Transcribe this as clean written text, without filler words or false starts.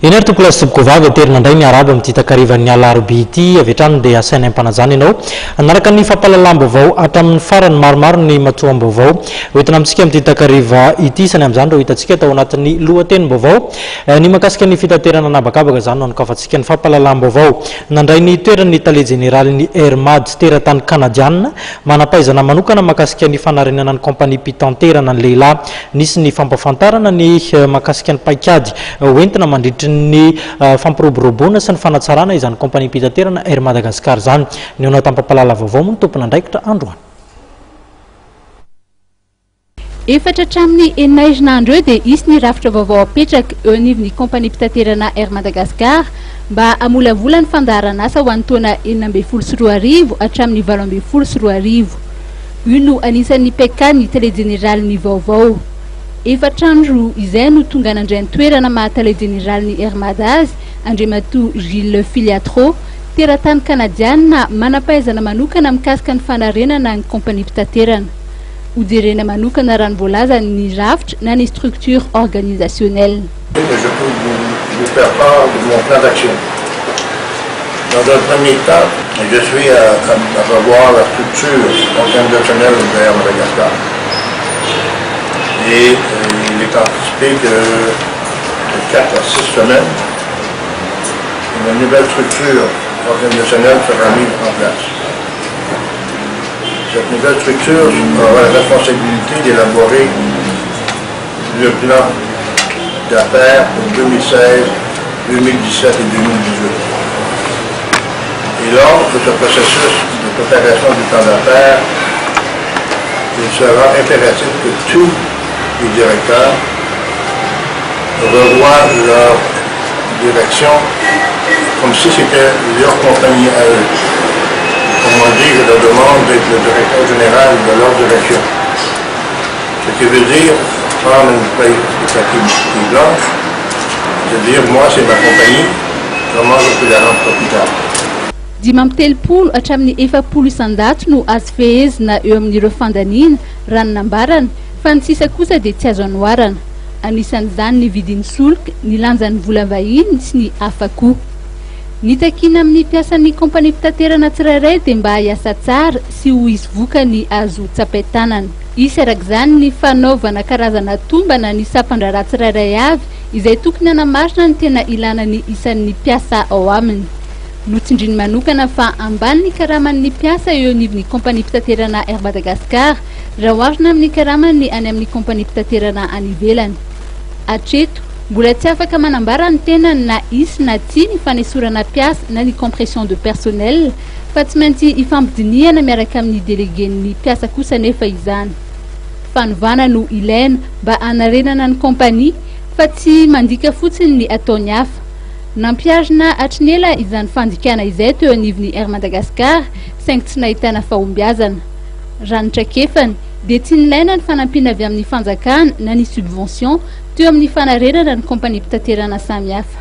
Iner tokola sibkovavy aterina ndray miaraba amin'ity takarivan'ny alarobia ity avy hatrany dia asaina ampanajana ianao anaraka ny fampahalalam-baovao hatramin'ny farany maromaro ny matsoam-baovao hoentina amintsika amin'ity takariva ity isany amin'izany reo hitantsika tao anatin'ny lohatenim-baovao ny mahakasika ny fitaterana anabakabaka izany no anokafantsika ny fampahalalam-baovao nandray ny toeran'ny tale jeneraly Hermad teratany kanadiana manampaizana manokana mahakasika ny fanarenana ny kompani pitanterana ny lehilahy nisy ny fampafantarana ny mahakasika ny paikady hoentina mandritra ny fampiroboroboana sy ny fanatsarana izany kompani pitaterana Air Madagascar zany ny onao tampampalala vaovao moa ny tompona andraikitra androany efatra hatramin'ny enin'andro eo dia isy ny rafitra vaovao apetraka eo anivon'ny kompani pitaterana Air Madagascar mba amolavola ny fandaharana asa ho an'ny taona 2024 hatramin'ny 2024 io no anisan'ny pekany tele jeneraly ny vaovao efatrandro izay no tonga nandray ny toerana mahatale jeneraly ny Hermad Andriamato Gilles Filiatro teratany kanadiana manampaizana manokana mikasika ny fanarenana ny kompani pitaterana hojerena manokana raha ny voalaza ny rafitra na ny structure organisationnelle. Je peux vous faire part de mon plan d'action. Dans un premier temps, je suis à revoir la structure organisationnelle de Air Madagascar. Et il est anticipé que de 4 à 6 semaines, une nouvelle structure organisationnelle sera mise en place. Cette nouvelle structure aura la responsabilité d'élaborer le plan d'affaires pour 2016, 2017 et 2018. Et lors de ce processus de préparation du plan d'affaires, il sera impératif que tous les directeurs revoient leur direction comme si c'était leur compagnie à eux. Comme on dit, je leur demande d'être le directeur général de leur direction. Ce qui veut dire prendre une feuille de papier blanche, de dire moi c'est ma compagnie, comment je peux la rendre profitable. Dimamtelopolo hatramin'ny efapolo isan-dato no azo fehezina eo amin'ireo fandanina raha ny nambarana fa ny sisa kosa dia tsy azo anoarana anisan'izany ny vidin'ny solika ny lanjan'ny vola vahiny sy ny hafa koa ny takina amin'ny mpiasan'ny kompani pitaterana tsirairay dia mba hiasa tsara sy ho izy voka ny azo tsapaitanana isy arak'izany ny fanaovana karazana tombana ny sampandraraha tsirairay avy izay tokony hanamarina ny tena ilana ny isan'ny mpiasa ao aminy notsindriny manokana fa ambany ny karaman'ny mpiasa eo anivon'ny kompani pitaterana Air Madagascar raha oharina amin'ny karamany any amin'ny kompani pitaterana any ivelany hatreto mbola tsy afaka manambara ny tenany na isy na tsy ny fanesorana mpiasa na ny compression de personnel fa tsy maintsy ifampidiniana miaraka amin'ny déléguen'ny mpiasa kosa nefa izany fanovana no ilaina mba hanarenana ny kompani fa tsy mandika fotsiny ny ataony hafa nampiarina hatrinela izany fandikana izay teo anivon'ny Air Madagascar saingy tsy nahitana fahombiazana ranitrakefany dia tsy nilaina ny fanampiana avy amin'ny fanjakana na ny subvention teo amin'ny fanarenana ny kompani pitaterana samihafa